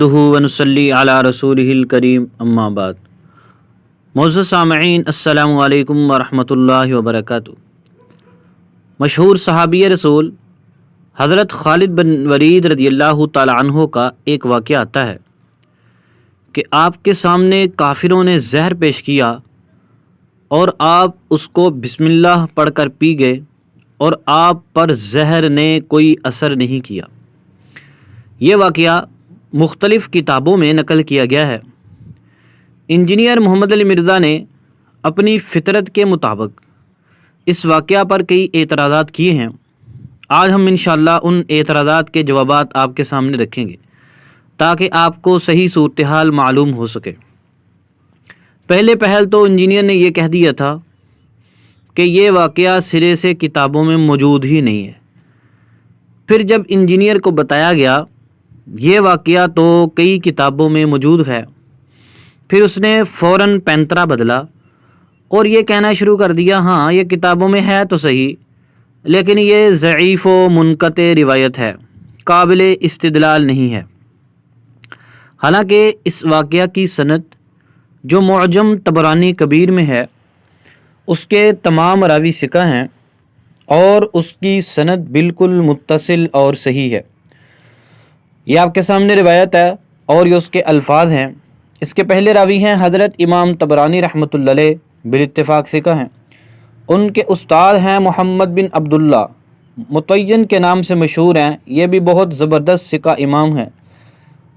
نحمدہ ونصلی علی رسولہ الکریم اما بعد۔ معزز سامعین، السلام علیکم ورحمۃ اللہ وبرکاتہ۔ مشہور صحابی رسول حضرت خالد بن ولید رضی اللہ تعالی عنہ کا ایک واقعہ آتا ہے کہ آپ کے سامنے کافروں نے زہر پیش کیا اور آپ اس کو بسم اللہ پڑھ کر پی گئے اور آپ پر زہر نے کوئی اثر نہیں کیا۔ یہ واقعہ مختلف کتابوں میں نقل کیا گیا ہے۔ انجینئر محمد علی مرزا نے اپنی فطرت کے مطابق اس واقعہ پر کئی اعتراضات کیے ہیں۔ آج ہم انشاءاللہ ان اعتراضات کے جوابات آپ کے سامنے رکھیں گے تاکہ آپ کو صحیح صورتحال معلوم ہو سکے۔ پہلے پہل تو انجینئر نے یہ کہہ دیا تھا کہ یہ واقعہ سرے سے کتابوں میں موجود ہی نہیں ہے۔ پھر جب انجینئر کو بتایا گیا یہ واقعہ تو کئی کتابوں میں موجود ہے، پھر اس نے فوراً پینترا بدلا اور یہ کہنا شروع کر دیا، ہاں یہ کتابوں میں ہے تو صحیح، لیکن یہ ضعیف و منقطع روایت ہے، قابل استدلال نہیں ہے۔ حالانکہ اس واقعہ کی سند جو معجم طبرانی کبیر میں ہے اس کے تمام راوی ثقہ ہیں اور اس کی سند بالکل متصل اور صحیح ہے۔ یہ آپ کے سامنے روایت ہے اور یہ اس کے الفاظ ہیں۔ اس کے پہلے راوی ہیں حضرت امام طبرانی رحمۃ اللہ علیہ، بالاتفاق ثقہ ہیں۔ ان کے استاد ہیں محمد بن عبداللہ، متین کے نام سے مشہور ہیں، یہ بھی بہت زبردست ثقہ امام ہیں۔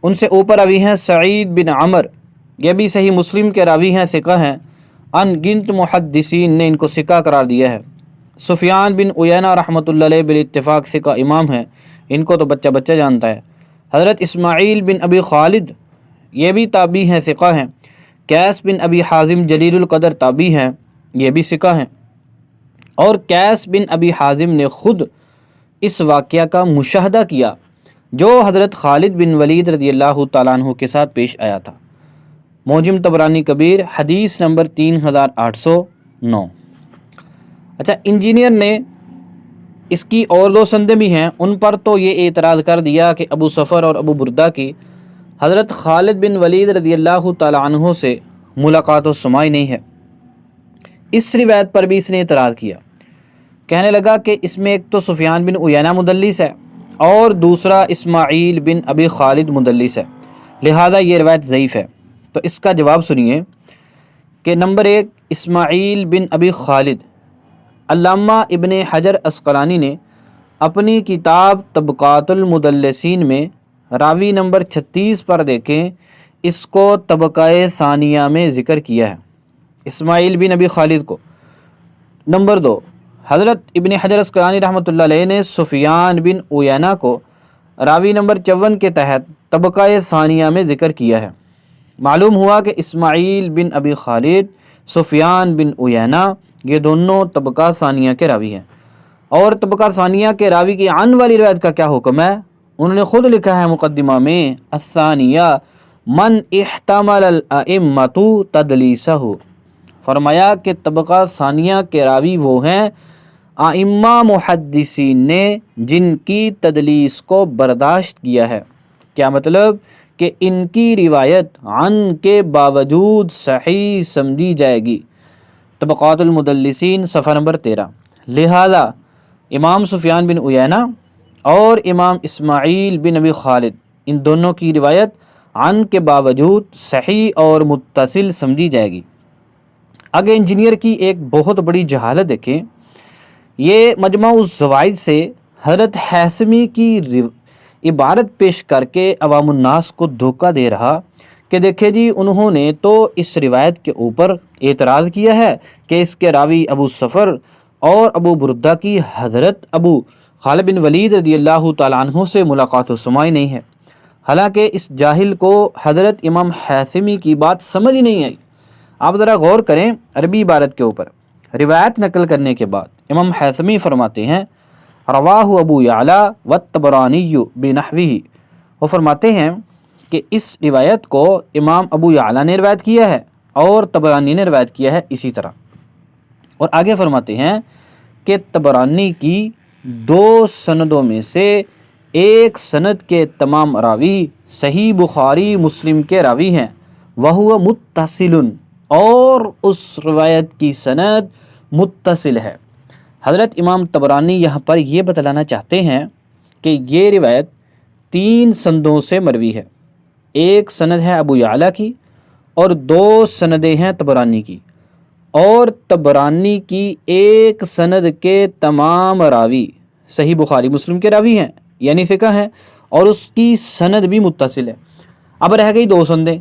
ان سے اوپر راوی ہیں سعید بن عمر، یہ بھی صحیح مسلم کے راوی ہیں، ثقہ ہیں۔ ان گنت محدثین نے ان کو ثقہ قرار دیا ہے۔ سفیان بن عیینہ رحمۃ اللہ علیہ بالاتفاق ثقہ امام ہیں، ان کو تو بچہ بچہ جانتا ہے۔ حضرت اسماعیل بن ابی خالد، یہ بھی تابعی ہیں، ثقہ ہیں۔ قیس بن ابی حازم جلیل القدر تابعی ہیں، یہ بھی ثقہ ہیں۔ اور قیس بن ابی حازم نے خود اس واقعہ کا مشاہدہ کیا جو حضرت خالد بن ولید رضی اللہ تعالیٰ عنہ کے ساتھ پیش آیا تھا۔ معجم طبرانی کبیر حدیث نمبر 3809۔ اچھا، انجینئر نے اس کی اور دو سندیں بھی ہیں، ان پر تو یہ اعتراض کر دیا کہ ابو صفر اور ابو بردہ کی حضرت خالد بن ولید رضی اللہ تعالی عنہ سے ملاقات و سماع نہیں ہے۔ اس روایت پر بھی اس نے اعتراض کیا، کہنے لگا کہ اس میں ایک تو سفیان بن عیینہ مدلس ہے اور دوسرا اسماعیل بن ابی خالد مدلس ہے، لہذا یہ روایت ضعیف ہے۔ تو اس کا جواب سنیے کہ نمبر 1، اسماعیل بن ابی خالد، علامہ ابن حجر عسقلانی نے اپنی کتاب طبقات المدلسین میں راوی نمبر 36 پر دیکھیں، اس کو طبقہ ثانیہ میں ذکر کیا ہے، اسماعیل بن ابی خالد کو۔ نمبر 2، حضرت ابن حجر عسقلانی رحمۃ اللہ علیہ نے سفیان بن عیینہ کو راوی نمبر 54 کے تحت طبقہ ثانیہ میں ذکر کیا ہے۔ معلوم ہوا کہ اسماعیل بن ابی خالد، سفیان بن عیینہ، یہ دونوں طبقہ ثانیہ کے راوی ہیں۔ اور طبقہ ثانیہ کے راوی کی عن والی روایت کا کیا حکم ہے؟ انہوں نے خود لکھا ہے مقدمہ میں، الثانیہ من احتمل الائمۃ تدلیسہ، فرمایا کہ طبقہ ثانیہ کے راوی وہ ہیں ائمہ محدثین نے جن کی تدلیس کو برداشت کیا ہے۔ کیا مطلب؟ کہ ان کی روایت عن کے باوجود صحیح سمجھی جائے گی۔ طبقات المدلسین صفحہ نمبر 13۔ لہذا امام سفیان بن عیینہ اور امام اسماعیل بن ابی خالد، ان دونوں کی روایت عن کے باوجود صحیح اور متصل سمجھی جائے گی۔ آگے انجینئر کی ایک بہت بڑی جہالت دیکھیں، یہ مجمع الزوائد سے حضرت حیثمی کی عبارت پیش کر کے عوام الناس کو دھوکہ دے رہا کہ دیکھیں جی، انہوں نے تو اس روایت کے اوپر اعتراض کیا ہے کہ اس کے راوی ابو صفر اور ابو بردہ کی حضرت ابو خالد بن ولید رضی اللہ تعالیٰ عنہ سے ملاقات و سماع نہیں ہے۔ حالانکہ اس جاہل کو حضرت امام حیثمی کی بات سمجھ ہی نہیں آئی۔ آپ ذرا غور کریں عربی عبارت کے اوپر۔ روایت نقل کرنے کے بعد امام حیثمی فرماتے ہیں رواہ ابو یعلا والطبرانی بنحوہ، وہ فرماتے ہیں کہ اس روایت کو امام ابو یعلا نے روایت کیا ہے اور طبرانی نے روایت کیا ہے اسی طرح۔ اور آگے فرماتے ہیں کہ طبرانی کی 2 سندوں میں سے ایک سند کے تمام راوی صحیح بخاری مسلم کے راوی ہیں، وہو متصل، اور اس روایت کی سند متصل ہے۔ حضرت امام طبرانی یہاں پر یہ بتلانا چاہتے ہیں کہ یہ روایت 3 سندوں سے مروی ہے، ایک سند ہے ابو یعلا کی اور 2 سندیں ہیں طبرانی کی، اور طبرانی کی ایک سند کے تمام راوی صحیح بخاری مسلم کے راوی ہیں، یعنی ثقہ ہیں، اور اس کی سند بھی متصل ہے۔ اب رہ گئی 2 سندیں،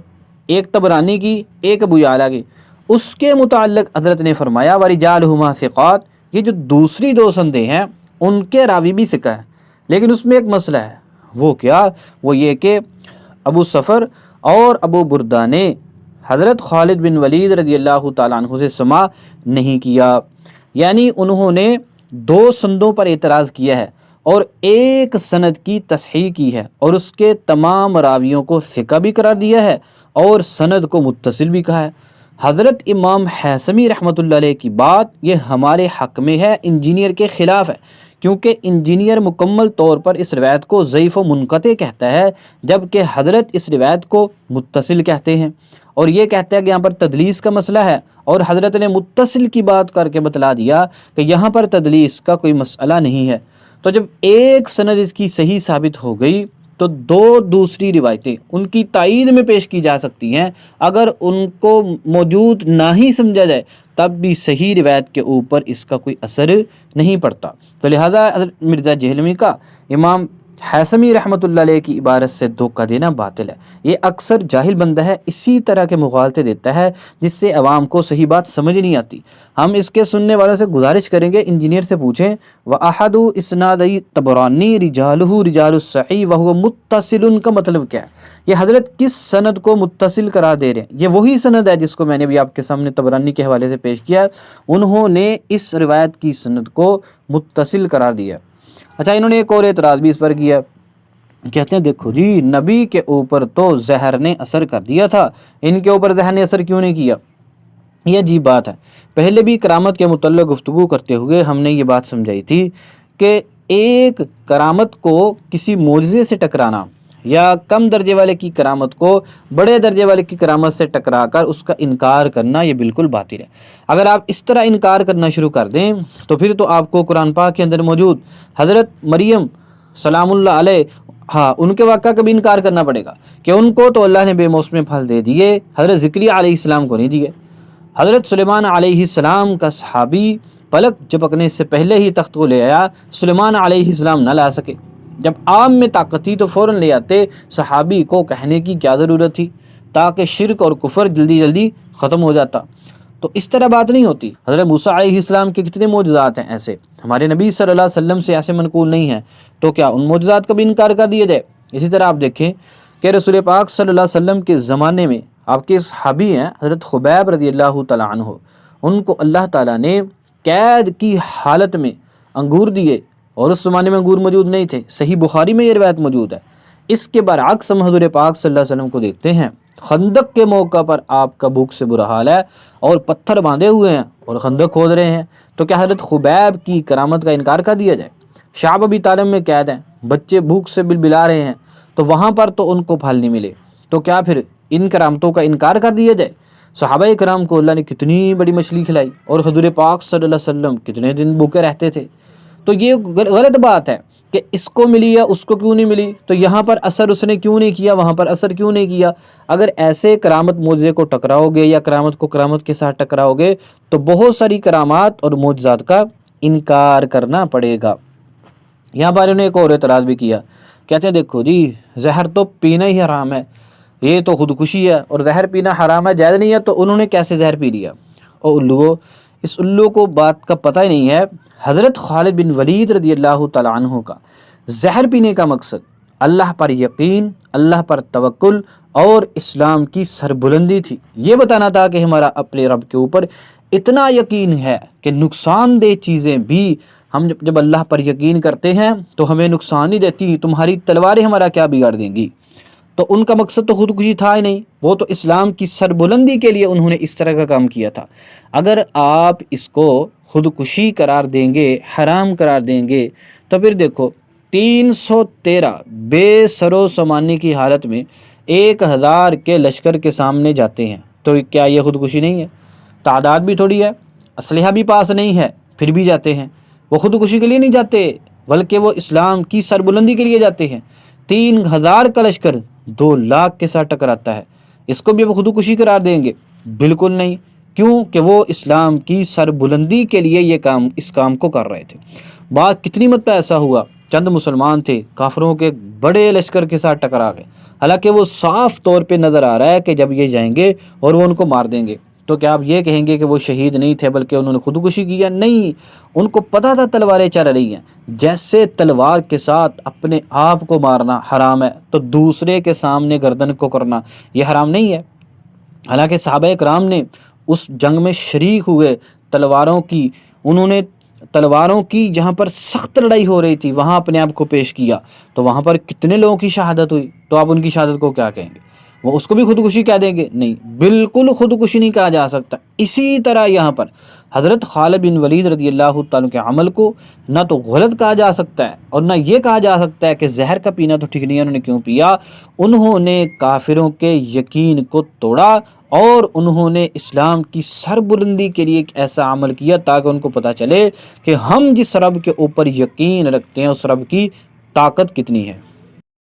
ایک طبرانی کی ایک ابو یعلا کی۔ اس کے متعلق حضرت نے فرمایا وَرِجَالُهُمَا ثِقَاتٌ، یہ جو دوسری 2 سندیں ہیں ان کے راوی بھی ثقہ ہیں، لیکن اس میں ایک مسئلہ ہے، وہ کیا؟ وہ یہ کہ ابو صفر اور ابو بردہ نے حضرت خالد بن ولید رضی اللہ تعالیٰ عنہ سے سماع نہیں کیا، یعنی انہوں نے 2 سندوں پر اعتراض کیا ہے اور ایک سند کی تصحیح کی ہے، اور اس کے تمام راویوں کو ثقہ بھی قرار دیا ہے اور سند کو متصل بھی کہا ہے۔ حضرت امام حیثمی رحمۃ اللہ علیہ کی بات یہ ہمارے حق میں ہے، انجینئر کے خلاف ہے، کیونکہ انجینئر مکمل طور پر اس روایت کو ضعیف و منقطع کہتا ہے، جبکہ حضرت اس روایت کو متصل کہتے ہیں، اور یہ کہتا ہے کہ یہاں پر تدلیس کا مسئلہ ہے، اور حضرت نے متصل کی بات کر کے بتلا دیا کہ یہاں پر تدلیس کا کوئی مسئلہ نہیں ہے۔ تو جب ایک سند اس کی صحیح ثابت ہو گئی تو 2 دوسری روایتیں ان کی تائید میں پیش کی جا سکتی ہیں، اگر ان کو موجود نہ ہی سمجھا جائے تب بھی صحیح روایت کے اوپر اس کا کوئی اثر نہیں پڑتا۔ تو لہذا حضرت مرزا جہلمی کا امام حیثمی رحمۃ اللہ علیہ کی عبارت سے دھوکہ دینا باطل ہے۔ یہ اکثر جاہل بندہ ہے، اسی طرح کے مغالطے دیتا ہے جس سے عوام کو صحیح بات سمجھ نہیں آتی۔ ہم اس کے سننے والوں سے گزارش کریں گے انجینئر سے پوچھیں وَأَحَدُ إِسْنَادَيْ طَبْرَانِي رِجَالُهُ رِجَالُ الصَّحِيحِ وَهُوَ مُتَّصِلٌ کا مطلب کیا ہے؟ یہ حضرت کس سند کو متصل قرار دے رہے ہیں؟ یہ وہی سند ہے جس کو میں نے بھی آپ کے سامنے طبرانی کے حوالے سے پیش کیا، انہوں نے اس روایت کی سند کو متصل قرار دیا۔ اچھا، انہوں نے ایک اور اعتراض بھی اس پر کیا، کہتے ہیں دیکھو جی نبی کے اوپر تو زہر نے اثر کر دیا تھا، ان کے اوپر زہر نے اثر کیوں نہیں کیا؟ یہ عجیب بات ہے۔ پہلے بھی کرامت کے متعلق گفتگو کرتے ہوئے ہم نے یہ بات سمجھائی تھی کہ ایک کرامت کو کسی معجزے سے ٹکرانا یا کم درجے والے کی کرامت کو بڑے درجے والے کی کرامت سے ٹکرا کر اس کا انکار کرنا یہ بالکل باطل ہے۔ اگر آپ اس طرح انکار کرنا شروع کر دیں تو پھر تو آپ کو قرآن پاک کے اندر موجود حضرت مریم سلام اللہ علیہ ان کے واقعہ کا بھی انکار کرنا پڑے گا کہ ان کو تو اللہ نے بے موسم پھل دے دیے، حضرت زکریا علیہ السلام کو نہیں دیے۔ حضرت سلیمان علیہ السلام کا صحابی پلک جھپکنے سے پہلے ہی تخت کو لے آیا، سلیمان علیہ السلام نہ لا سکے۔ جب عام میں طاقت تھی تو فوراً لے آتے، صحابی کو کہنے کی کیا ضرورت تھی تاکہ شرک اور کفر جلدی جلدی ختم ہو جاتا۔ تو اس طرح بات نہیں ہوتی۔ حضرت موسیٰ علیہ السلام کے کتنے معجزات ہیں ایسے، ہمارے نبی صلی اللہ علیہ وسلم سے ایسے منقول نہیں ہیں، تو کیا ان معجزات کا بھی انکار کر دیا جائے؟ اسی طرح آپ دیکھیں کہ رسول پاک صلی اللہ علیہ وسلم کے زمانے میں آپ کے صحابی ہیں حضرت خبیب رضی اللہ تعالیٰ عنہ، ان کو اللہ تعالیٰ نے قید کی حالت میں انگور دیے، اور اس زمانے میں انگور موجود نہیں تھے، صحیح بخاری میں یہ روایت موجود ہے۔ اس کے برعکس ہم حضور پاک صلی اللہ علیہ وسلم کو دیکھتے ہیں، خندق کے موقع پر آپ کا بھوک سے برا حال ہے اور پتھر باندھے ہوئے ہیں اور خندق کھود رہے ہیں، تو کیا حضرت خبیب کی کرامت کا انکار کر دیا جائے؟ شعب ابی طالب میں قید ہیں، بچے بھوک سے بلبلا رہے ہیں، تو وہاں پر تو ان کو پھل نہیں ملے، تو کیا پھر ان کرامتوں کا انکار کر دیا جائے؟ صحابہ کرام کو اللہ نے کتنی بڑی مچھلی کھلائی اور حضور پاک صلی اللہ علیہ وسلم کتنے دن بھوکے رہتے تھے، تو یہ غلط بات ہے کہ اس کو ملی یا اس کو کیوں نہیں ملی، تو یہاں پر اثر اس نے کیوں نہیں کیا، وہاں پر اثر کیوں نہیں کیا۔ اگر ایسے کرامت معجزے کو ٹکراؤ گے یا کرامت کو کرامت کے ساتھ ٹکراؤ گے تو بہت ساری کرامات اور معجزات کا انکار کرنا پڑے گا۔ یہاں پر انہوں نے ایک اور اعتراض بھی کیا، کہتے ہیں دیکھو جی زہر تو پینا ہی حرام ہے، یہ تو خودکشی ہے، اور زہر پینا حرام ہے، جائز نہیں ہے، تو انہوں نے کیسے زہر پی لیا؟ اور الو، اس الو کو بات کا پتہ ہی نہیں ہے۔ حضرت خالد بن ولید رضی اللہ تعالیٰ عنہ کا زہر پینے کا مقصد اللہ پر یقین، اللہ پر توکل اور اسلام کی سربلندی تھی۔ یہ بتانا تھا کہ ہمارا اپنے رب کے اوپر اتنا یقین ہے کہ نقصان دہ چیزیں بھی ہم جب اللہ پر یقین کرتے ہیں تو ہمیں نقصان نہیں دیتی، تمہاری تلواریں ہمارا کیا بگاڑ دیں گی۔ تو ان کا مقصد تو خودکشی تھا ہی نہیں، وہ تو اسلام کی سربلندی کے لیے انہوں نے اس طرح کا کام کیا تھا۔ اگر آپ اس کو خودکشی قرار دیں گے، حرام قرار دیں گے، تو پھر دیکھو 313 بے سر و سامانی کی حالت میں 1000 کے لشکر کے سامنے جاتے ہیں، تو کیا یہ خودکشی نہیں ہے؟ تعداد بھی تھوڑی ہے، اسلحہ بھی پاس نہیں ہے، پھر بھی جاتے ہیں۔ وہ خودکشی کے لیے نہیں جاتے بلکہ وہ اسلام کی سربلندی کے لیے جاتے ہیں۔ 3000 کا لشکر 2 لاکھ کے ساتھ ٹکراتا ہے، اس کو بھی وہ خودکشی قرار دیں گے؟ بالکل نہیں، کیوں کہ وہ اسلام کی سربلندی کے لیے اس کام کو کر رہے تھے۔ بات کتنی مرتبہ ایسا ہوا، چند مسلمان تھے کافروں کے بڑے لشکر کے ساتھ ٹکرا گئے، حالانکہ وہ صاف طور پہ نظر آ رہا ہے کہ جب یہ جائیں گے اور وہ ان کو مار دیں گے، تو کیا آپ یہ کہیں گے کہ وہ شہید نہیں تھے بلکہ انہوں نے خودکشی کیا؟ نہیں، ان کو پتہ تھا تلواریں چل رہی ہیں۔ جیسے تلوار کے ساتھ اپنے آپ کو مارنا حرام ہے، تو دوسرے کے سامنے گردن کو کرنا یہ حرام نہیں ہے؟ حالانکہ صحابہ کرام نے اس جنگ میں شریک ہوئے، انہوں نے تلواروں کی جہاں پر سخت لڑائی ہو رہی تھی وہاں اپنے آپ کو پیش کیا، تو وہاں پر کتنے لوگوں کی شہادت ہوئی، تو آپ ان کی شہادت کو کیا کہیں گے؟ وہ اس کو بھی خودکشی کہہ دیں گے؟ نہیں، بالکل خودکشی نہیں کہا جا سکتا۔ اسی طرح یہاں پر حضرت خالد بن ولید رضی اللہ تعالیٰ کے عمل کو نہ تو غلط کہا جا سکتا ہے اور نہ یہ کہا جا سکتا ہے کہ زہر کا پینا تو ٹھیک نہیں ہے، انہوں نے کیوں پیا؟ انہوں نے کافروں کے یقین کو توڑا اور انہوں نے اسلام کی سربلندی کے لیے ایک ایسا عمل کیا تاکہ ان کو پتہ چلے کہ ہم جس رب کے اوپر یقین رکھتے ہیں اس رب کی طاقت کتنی ہے۔